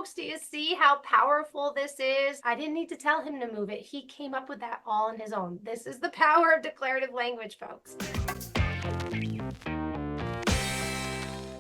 folks, do you see how powerful this is? I didn't need to tell him to move it. He came up with that all on his own. This is the power of declarative language, folks.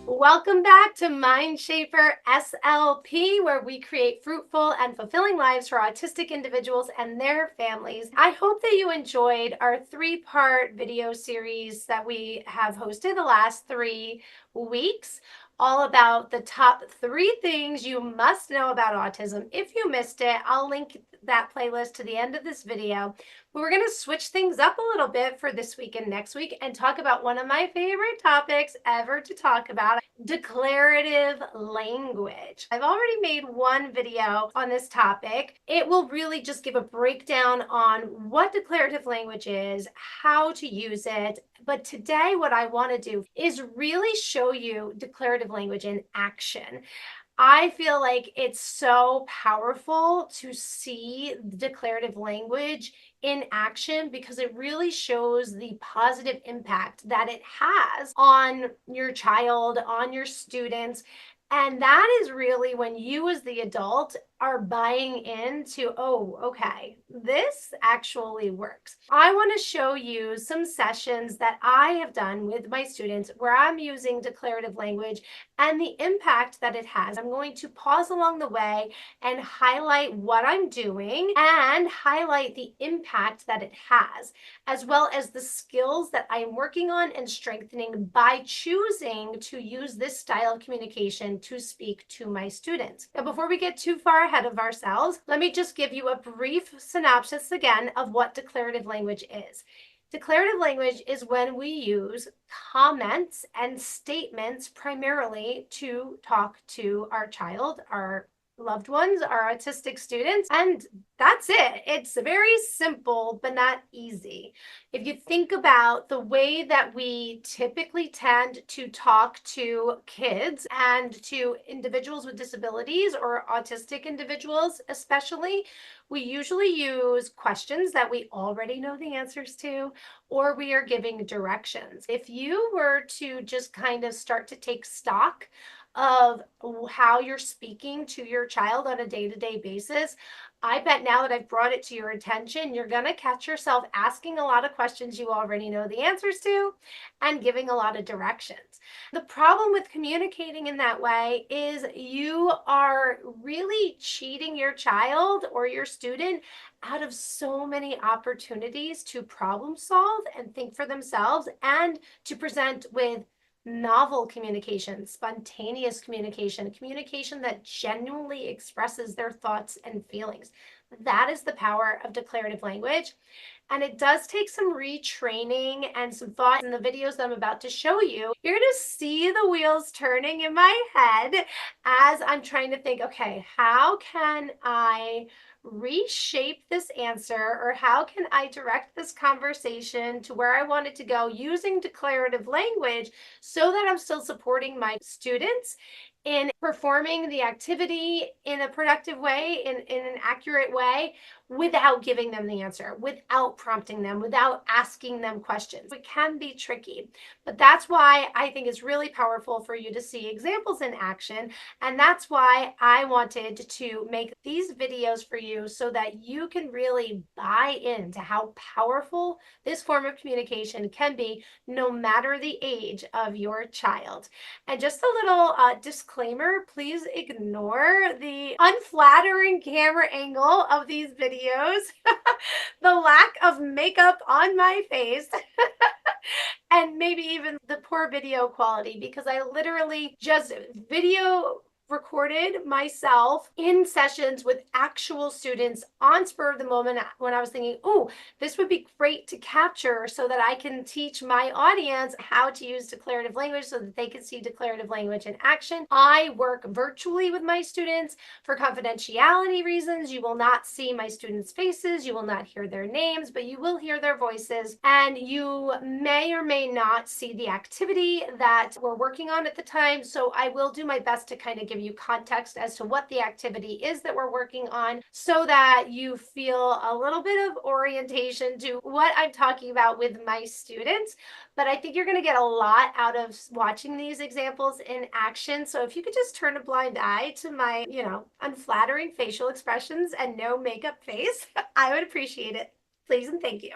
Welcome back to Mindshaper SLP, where we create fruitful and fulfilling lives for autistic individuals and their families. I hope that you enjoyed our 3-part video series that we have hosted the last 3 weeks, all about the top 3 things you must know about autism. If you missed it, I'll link that playlist to the end of this video. We're going to switch things up a little bit for this week and next week and talk about one of my favorite topics ever to talk about, declarative language. I've already made one video on this topic. It will really just give a breakdown on what declarative language is, how to use it. But today, what I want to do is really show you declarative language in action. I feel like it's so powerful to see declarative language in action because it really shows the positive impact that it has on your child, on your students. And that is really when you as the adult are buying into, oh, okay, this actually works. I want to show you some sessions that I have done with my students where I'm using declarative language and the impact that it has. I'm going to pause along the way and highlight what I'm doing and highlight the impact that it has, as well as the skills that I'm working on and strengthening by choosing to use this style of communication to speak to my students. Now, before we get too far ahead of ourselves, let me just give you a brief synopsis again of what declarative language is. Declarative language is when we use comments and statements primarily to talk to our child, our loved ones, our autistic students, and that's it. It's very simple, but not easy. If you think about the way that we typically tend to talk to kids and to individuals with disabilities or autistic individuals especially, we usually use questions that we already know the answers to, or we are giving directions. If you were to just kind of start to take stock of how you're speaking to your child on a day-to-day basis, I bet now that I've brought it to your attention, you're going to catch yourself asking a lot of questions you already know the answers to and giving a lot of directions. The problem with communicating in that way is you are really cheating your child or your student out of so many opportunities to problem solve and think for themselves and to present with novel communication, spontaneous communication, communication that genuinely expresses their thoughts and feelings. That is the power of declarative language. And it does take some retraining and some thought in the videos that I'm about to show you. You're going to see the wheels turning in my head as I'm trying to think, okay, how can I reshape this answer, or how can I direct this conversation to where I want it to go using declarative language so that I'm still supporting my students in performing the activity in a productive way, in an accurate way, without giving them the answer, without prompting them, without asking them questions. It can be tricky, but that's why I think it's really powerful for you to see examples in action. And that's why I wanted to make these videos for you so that you can really buy into how powerful this form of communication can be, no matter the age of your child. And just a little disclaimer, please ignore the unflattering camera angle of these videos, the lack of makeup on my face, and maybe even the poor video quality, because I literally just video recorded myself in sessions with actual students on spur of the moment when I was thinking, oh, this would be great to capture so that I can teach my audience how to use declarative language so that they can see declarative language in action. I work virtually with my students for confidentiality reasons. You will not see my students' faces, you will not hear their names, but you will hear their voices, and you may or may not see the activity that we're working on at the time. So I will do my best to kind of give you context as to what the activity is that we're working on so that you feel a little bit of orientation to what I'm talking about with my students. But I think you're going to get a lot out of watching these examples in action. So if you could just turn a blind eye to my, unflattering facial expressions and no makeup face, I would appreciate it. Please and thank you.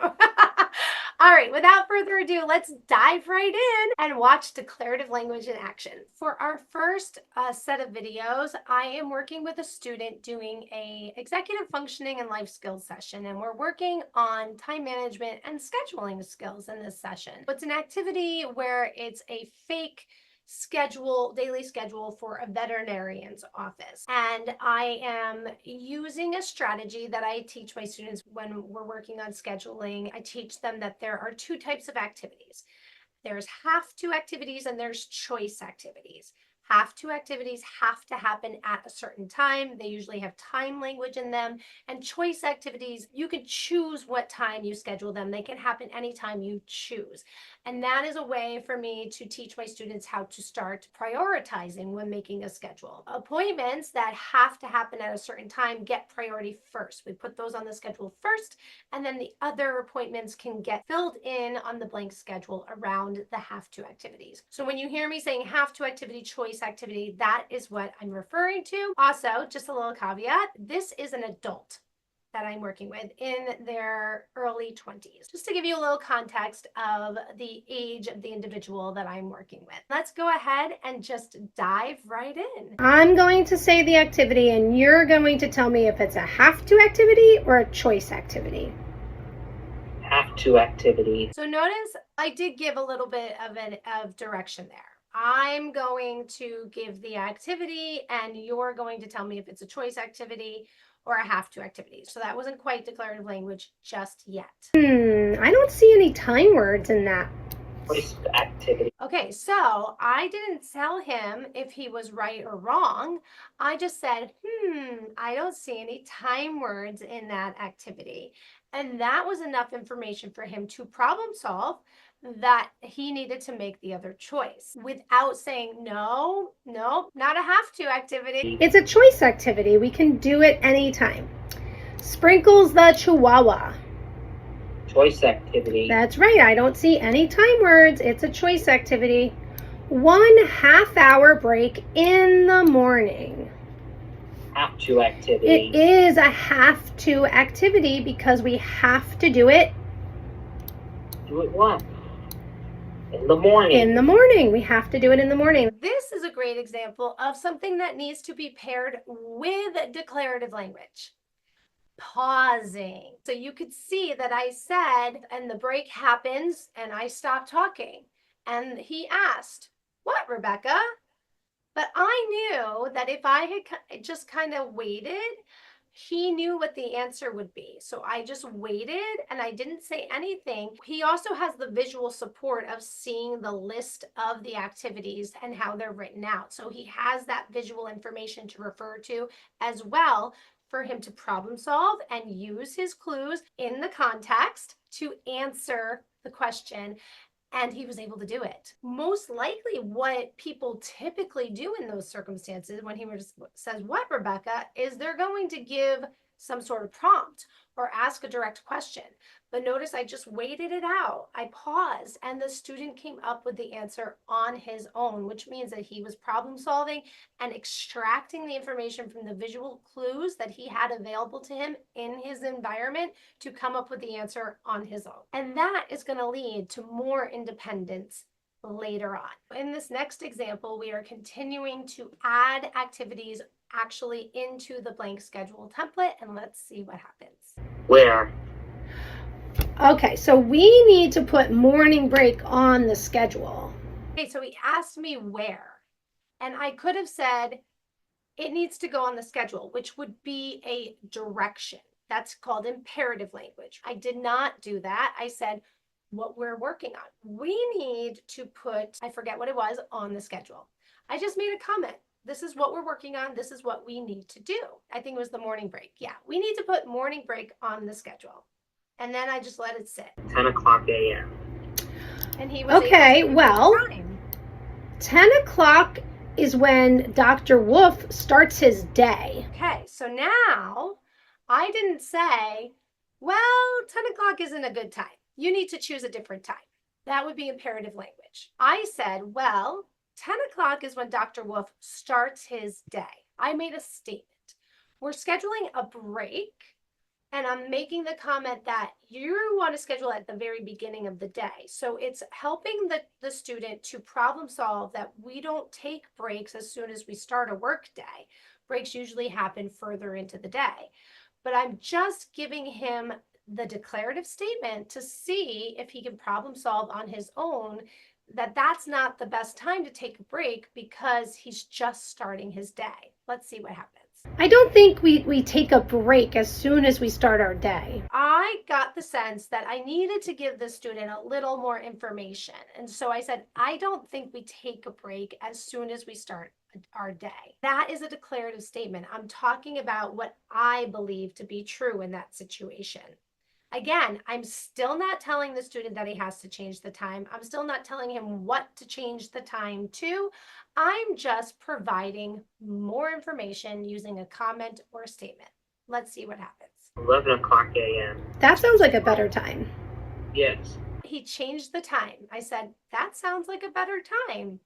All right, without further ado, let's dive right in and watch declarative language in action. For our first set of videos, I am working with a student doing a executive functioning and life skills session, and we're working on time management and scheduling skills in this session. It's an activity where it's a fake daily schedule for a veterinarian's office. And I am using a strategy that I teach my students when we're working on scheduling. I teach them that there are two types of activities. There's have to activities and there's choice activities. Have to activities have to happen at a certain time. They usually have time language in them. And choice activities, you can choose what time you schedule them. They can happen anytime you choose. And that is a way for me to teach my students how to start prioritizing when making a schedule. Appointments that have to happen at a certain time get priority first. We put those on the schedule first, and then the other appointments can get filled in on the blank schedule around the have to activities. So when you hear me saying have to activity, choice activity, that is what I'm referring to. Also, just a little caveat, this is an adult that I'm working with in their early 20s, just to give you a little context of the age of the individual that I'm working with. Let's go ahead and just dive right in. I'm going to say the activity and you're going to tell me if it's a have to activity or a choice activity. Have to activity. So notice I did give a little bit of direction there. I'm going to give the activity and you're going to tell me if it's a choice activity or a have to activity. So that wasn't quite declarative language just yet. I don't see any time words in that. Choice activity. Okay, so I didn't tell him if he was right or wrong. I just said, I don't see any time words in that activity. And that was enough information for him to problem solve that he needed to make the other choice without saying, no, not a have to activity. It's a choice activity. We can do it anytime. Sprinkles the Chihuahua. Choice activity. That's right. I don't see any time words. It's a choice activity. 1 half-hour break in the morning. Have to activity. It is a have to activity because we have to do it. Do it what? In the morning. In the morning. We have to do it in the morning. This is a great example of something that needs to be paired with declarative language. Pausing. So you could see that I said, and the break happens, and I stopped talking. And he asked, "What, Rebecca?" But I knew that if I had just kind of waited, he knew what the answer would be. So I just waited and I didn't say anything. He also has the visual support of seeing the list of the activities and how they're written out. So he has that visual information to refer to as well for him to problem solve and use his clues in the context to answer the question. And he was able to do it. Most likely what people typically do in those circumstances when he says, "What, Rebecca?" is they're going to give some sort of prompt or ask a direct question. But notice I just waited it out. I paused and the student came up with the answer on his own, which means that he was problem solving and extracting the information from the visual clues that he had available to him in his environment to come up with the answer on his own. And that is going to lead to more independence later on. In this next example, we are continuing to add activities actually into the blank schedule template, and let's see what happens. Where? Okay, so we need to put morning break on the schedule. Okay, so he asked me where, and I could have said it needs to go on the schedule, which would be a direction. That's called imperative language. I did not do that. I said what we're working on. We need to put, I forget what it was, on the schedule. I just made a comment. This is what we're working on. This is what we need to do. I think it was the morning break. Yeah, we need to put morning break on the schedule. And then I just let it sit. 10 o'clock a.m. And he was okay, well, 10 o'clock is when Dr. Wolf starts his day. Okay, so now I didn't say, well, 10 o'clock isn't a good time. You need to choose a different time. That would be imperative language. I said, well, 10 o'clock is when Dr. Wolf starts his day. I made a statement. We're scheduling a break, and I'm making the comment that you want to schedule at the very beginning of the day. So it's helping the student to problem solve that we don't take breaks as soon as we start a work day. Breaks usually happen further into the day. But I'm just giving him the declarative statement to see if he can problem solve on his own, that that's not the best time to take a break because he's just starting his day. Let's see what happens. I don't think we take a break as soon as we start our day. I got the sense that I needed to give the student a little more information. And so I said, I don't think we take a break as soon as we start our day. That is a declarative statement. I'm talking about what I believe to be true in that situation. Again, I'm still not telling the student that he has to change the time. I'm still not telling him what to change the time to. I'm just providing more information using a comment or a statement. Let's see what happens. 11 o'clock a.m. That sounds like a better time. Yes. He changed the time. I said, that sounds like a better time.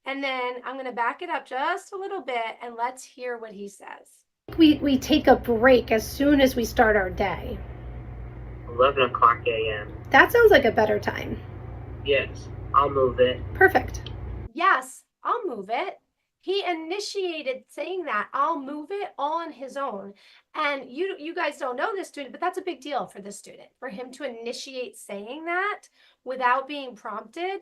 And then I'm going to back it up just a little bit and let's hear what he says. We take a break as soon as we start our day. 11 o'clock a.m. That sounds like a better time. Yes, I'll move it. Perfect. Yes, I'll move it. He initiated saying that, I'll move it, all on his own. And you guys don't know this student, but that's a big deal for this student. For him to initiate saying that without being prompted,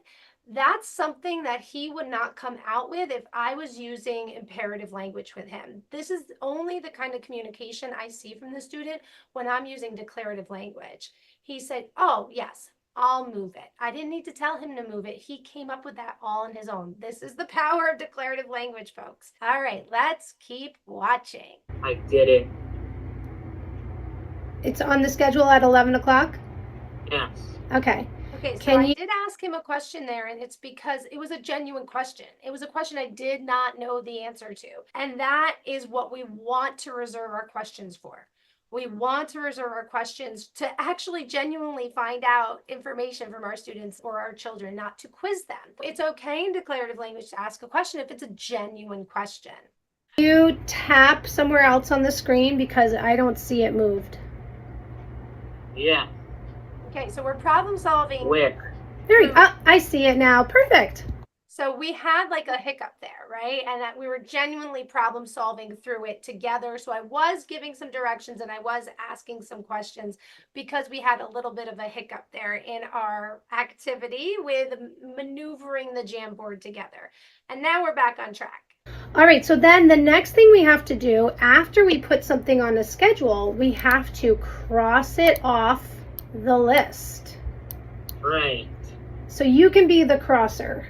that's something that he would not come out with if I was using imperative language with him. This is only the kind of communication I see from the student when I'm using declarative language. He said, oh, yes, I'll move it. I didn't need to tell him to move it. He came up with that all on his own. This is the power of declarative language, folks. All right, let's keep watching. I did it. It's on the schedule at 11 o'clock? Yes. Okay. Okay, so I did ask him a question there, and it's because it was a genuine question. It was a question I did not know the answer to. And that is what we want to reserve our questions for. We want to reserve our questions to actually genuinely find out information from our students or our children, not to quiz them. It's okay in declarative language to ask a question if it's a genuine question. You tap somewhere else on the screen because I don't see it moved. Yeah. Okay, so we're problem solving. Where? There we go. I see it now. Perfect. So we had like a hiccup there, right? And that we were genuinely problem solving through it together. So I was giving some directions and I was asking some questions because we had a little bit of a hiccup there in our activity with maneuvering the Jamboard together. And now we're back on track. All right, so then the next thing we have to do after we put something on a schedule, we have to cross it off the list. Right. So you can be the crosser.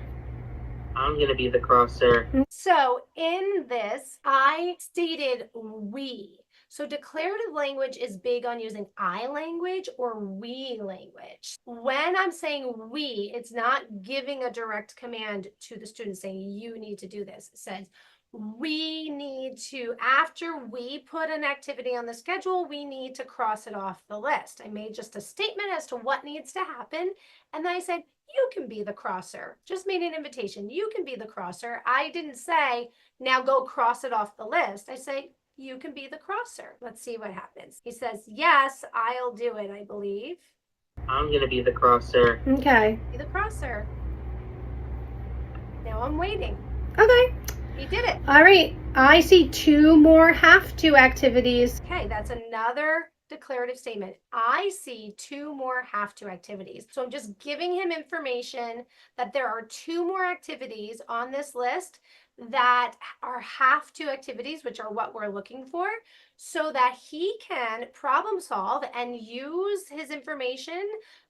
I'm going to be the crosser. So in this, I stated we. So declarative language is big on using I language or we language. When I'm saying we, it's not giving a direct command to the student saying you need to do this. It says we need to, after we put an activity on the schedule, we need to cross it off the list. I made just a statement as to what needs to happen. And then I said, you can be the crosser. Just made an invitation. You can be the crosser. I didn't say, now go cross it off the list. I say, you can be the crosser. Let's see what happens. He says, yes, I'll do it, I believe. I'm going to be the crosser. Okay. Be the crosser. Now I'm waiting. Okay. He did it. All right. I see 2 more have to activities. Okay, that's another declarative statement. I see 2 more have to activities. So I'm just giving him information that there are 2 more activities on this list that are have to activities, which are what we're looking for, so that he can problem solve and use his information,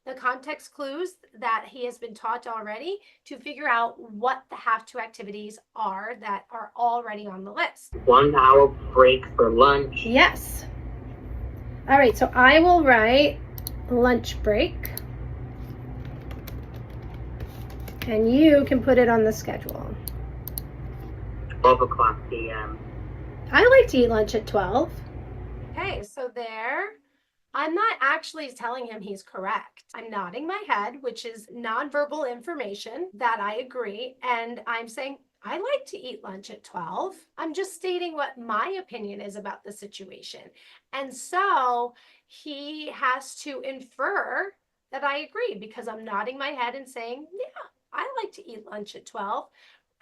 the context clues that he has been taught already, to figure out what the have to activities are that are already on the list. 1 hour break for lunch. Yes. All right, so I will write lunch break, and you can put it on the schedule. 12 o'clock p.m. I like to eat lunch at 12. Okay, so there. I'm not actually telling him he's correct. I'm nodding my head, which is nonverbal information that I agree. And I'm saying, I like to eat lunch at 12. I'm just stating what my opinion is about the situation. And so he has to infer that I agree because I'm nodding my head and saying, yeah, I like to eat lunch at 12,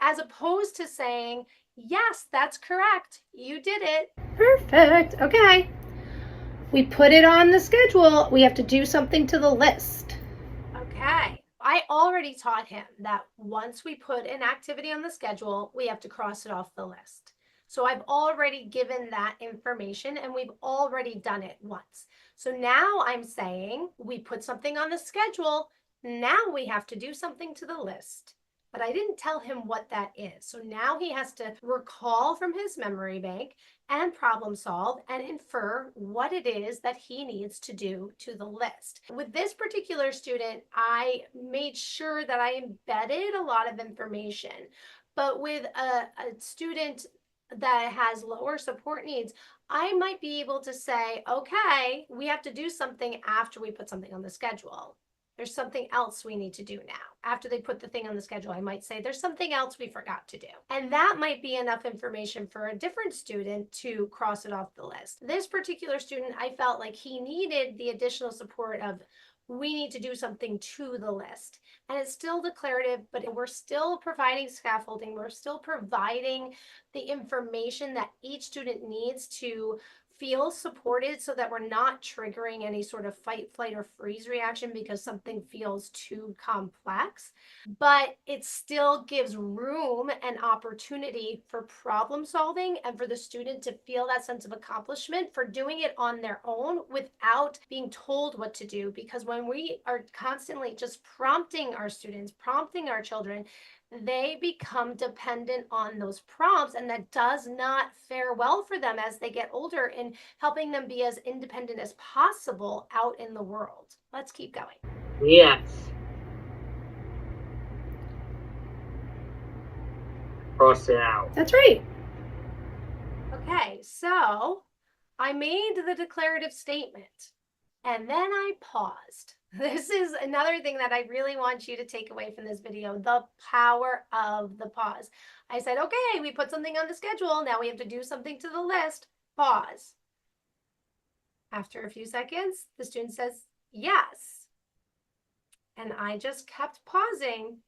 as opposed to saying, yes, that's correct. You did it. Perfect. Okay. We put it on the schedule. We have to do something to the list. Okay. I already taught him that once we put an activity on the schedule, we have to cross it off the list. So I've already given that information and we've already done it once. So now I'm saying we put something on the schedule. Now we have to do something to the list. But I didn't tell him what that is. So now he has to recall from his memory bank and problem solve and infer what it is that he needs to do to the list. With this particular student, I made sure that I embedded a lot of information. But with a student that has lower support needs, I might be able to say, okay, we have to do something after we put something on the schedule. There's something else we need to do now. After they put the thing on the schedule, I might say, there's something else we forgot to do. And that might be enough information for a different student to cross it off the list. This particular student, I felt like he needed the additional support of, we need to do something to the list. And it's still declarative, but we're still providing scaffolding. We're still providing the information that each student needs to feel supported so that we're not triggering any sort of fight, flight, or freeze reaction because something feels too complex. But it still gives room and opportunity for problem solving and for the student to feel that sense of accomplishment for doing it on their own without being told what to do. Because when we are constantly just prompting our students, prompting our children, they become dependent on those prompts, and that does not fare well for them as they get older in helping them be as independent as possible out in the world. Let's keep going. Yes. Cross it out. That's right. Okay, so I made the declarative statement and then I paused. This is another thing that I really want you to take away from this video, the power of the pause. I said, okay, we put something on the schedule. Now we have to do something to the list. Pause. After a few seconds, the student says, yes. And I just kept pausing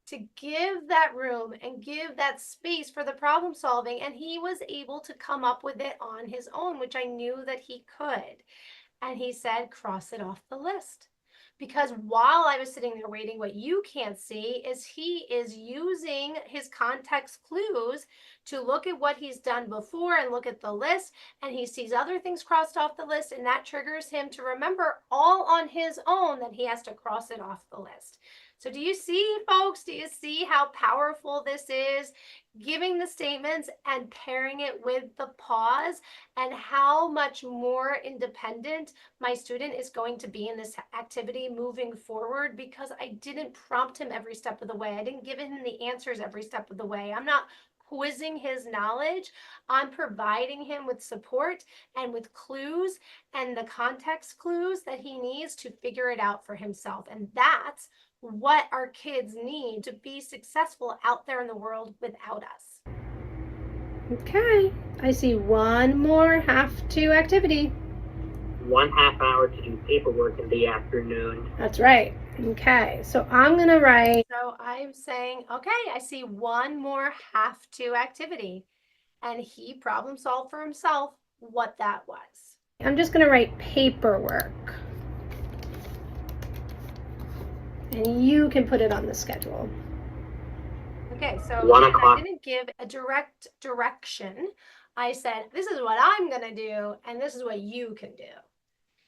to give that room and give that space for the problem solving. And he was able to come up with it on his own, which I knew that he could. And he said, cross it off the list. Because while I was sitting there waiting, what you can't see is he is using his context clues to look at what he's done before and look at the list. And he sees other things crossed off the list. And that triggers him to remember all on his own that he has to cross it off the list. So do you see, folks? Do you see how powerful this is? Giving the statements and pairing it with the pause, and how much more independent my student is going to be in this activity moving forward, because I didn't prompt him every step of the way. I didn't give him the answers every step of the way. I'm not quizzing his knowledge. I'm providing him with support and with clues and the context clues that he needs to figure it out for himself. And that's what our kids need to be successful out there in the world without us. Okay. I see one more have-to activity. 1/2 hour to do paperwork in the afternoon. That's right. Okay. So I'm going to write. So I'm saying, okay, I see one more have-to activity. And he problem solved for himself what that was. I'm just going to write paperwork. And you can put it on the schedule. Okay, so 1 I o'clock. didn't give a direct direction. I said, this is what I'm going to do, and this is what you can do.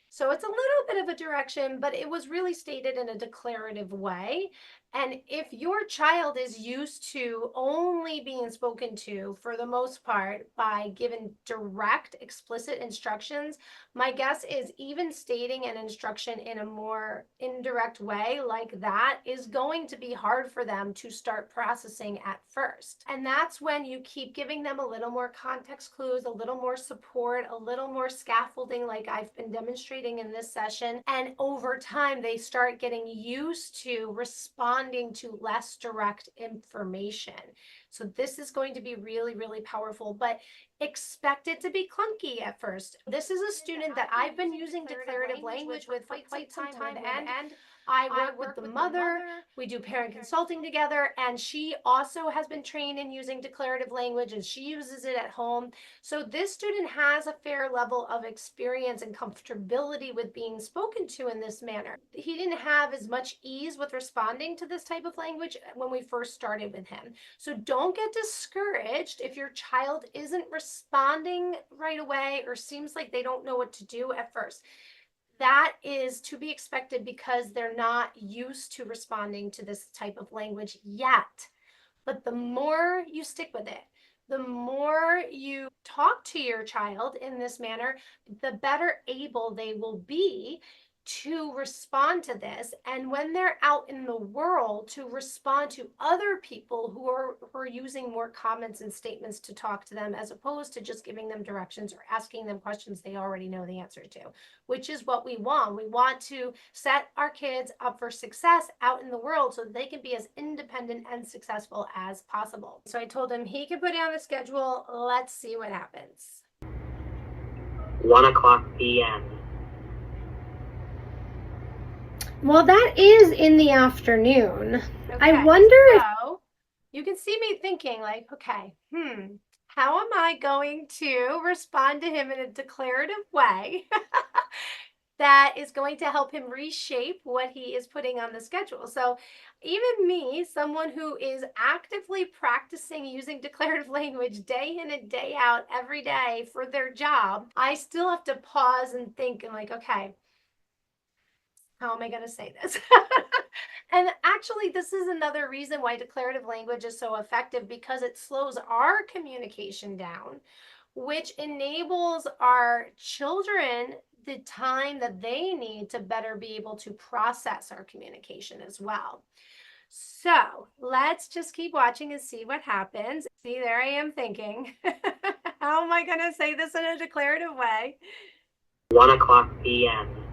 So it's a little bit of a direction, but it was really stated in a declarative way. And if your child is used to only being spoken to for the most part by given direct, explicit instructions, my guess is even stating an instruction in a more indirect way like that is going to be hard for them to start processing at first. And that's when you keep giving them a little more context clues, a little more support, a little more scaffolding like I've been demonstrating in this session. And over time, they start getting used to responding to less direct information. So this is going to be really, really powerful, but expect it to be clunky at first. This is a student that I've been using declarative language with for quite some time, and I work with the mother. We do parent consulting together, and she also has been trained in using declarative language, and she uses it at home. So this student has a fair level of experience and comfortability with being spoken to in this manner. He didn't have as much ease with responding to this type of language when we first started with him. So don't get discouraged if your child isn't responding right away or seems like they don't know what to do at first. That is to be expected because they're not used to responding to this type of language yet. But the more you stick with it, the more you talk to your child in this manner, the better able they will be to respond to this. And when they're out in the world, to respond to other people who are using more comments and statements to talk to them, as opposed to just giving them directions or asking them questions they already know the answer to, which is what we want. We want to set our kids up for success out in the world so they can be as independent and successful as possible. So I told him he can put it on the schedule. Let's see what happens. 1:00 p.m. Well, that is in the afternoon. Okay, I wonder if so you can see me thinking like, okay, how am I going to respond to him in a declarative way that is going to help him reshape what he is putting on the schedule? So even me, someone who is actively practicing using declarative language day in and day out every day for their job, I still have to pause and think and like, okay, how am I going to say this? And actually, this is another reason why declarative language is so effective, because it slows our communication down, which enables our children the time that they need to better be able to process our communication as well. So let's just keep watching and see what happens. See, there I am thinking, how am I going to say this in a declarative way? 1:00 p.m.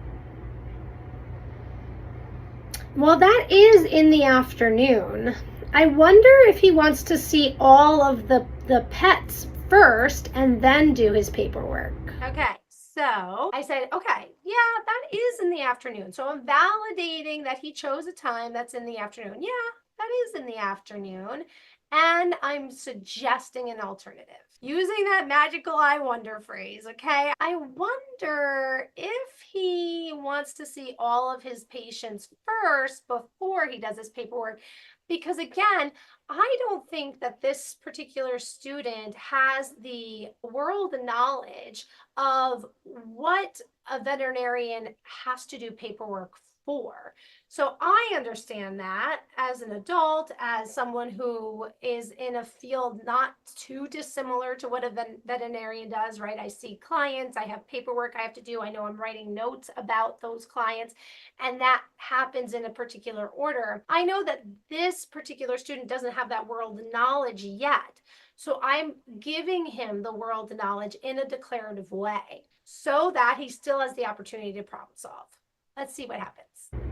Well, that is in the afternoon. I wonder if he wants to see all of the pets first and then do his paperwork. Okay, so I said, okay, yeah, that is in the afternoon. So I'm validating that he chose a time that's in the afternoon. Yeah, that is in the afternoon. And I'm suggesting an alternative using that magical I wonder phrase. Okay, I wonder if he wants to see all of his patients first before he does his paperwork. Because again, I don't think that this particular student has the world knowledge of what a veterinarian has to do paperwork for. So I understand that as an adult, as someone who is in a field not too dissimilar to what a veterinarian does, right? I see clients, I have paperwork I have to do, I know I'm writing notes about those clients, and that happens in a particular order. I know that this particular student doesn't have that world knowledge yet. So I'm giving him the world knowledge in a declarative way so that he still has the opportunity to problem solve. Let's see what happens.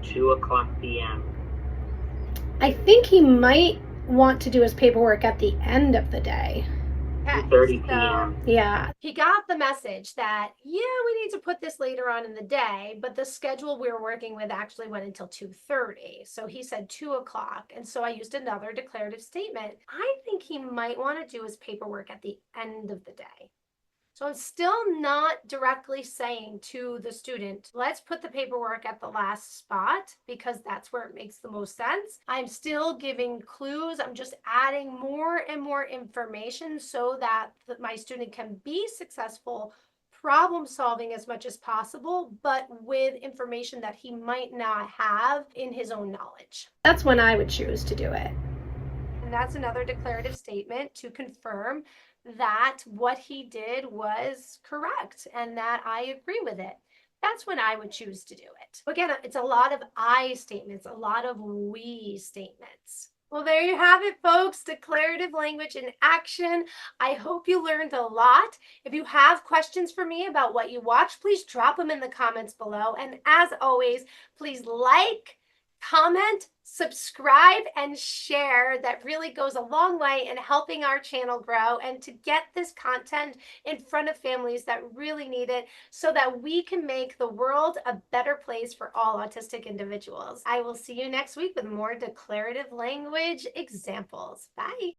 2:00 p.m. I think he might want to do his paperwork at the end of the day. 2:30 p.m. Yeah. He got the message that, yeah, we need to put this later on in the day, but the schedule we were working with actually went until 2:30. So he said 2:00. And so I used another declarative statement. I think he might want to do his paperwork at the end of the day. So I'm still not directly saying to the student, let's put the paperwork at the last spot, because that's where it makes the most sense. I'm still giving clues. I'm just adding more and more information so that my student can be successful problem solving as much as possible, but with information that he might not have in his own knowledge. That's when I would choose to do it. And that's another declarative statement to confirm that what he did was correct and that I agree with it. That's when I would choose to do it. Again, it's a lot of I statements, a lot of we statements. Well, there you have it, folks. Declarative language in action. I hope you learned a lot. If you have questions for me about what you watched, please drop them in the comments below. And as always, please like, comment, subscribe, and share. That really goes a long way in helping our channel grow and to get this content in front of families that really need it so that we can make the world a better place for all autistic individuals. I will see you next week with more declarative language examples. Bye.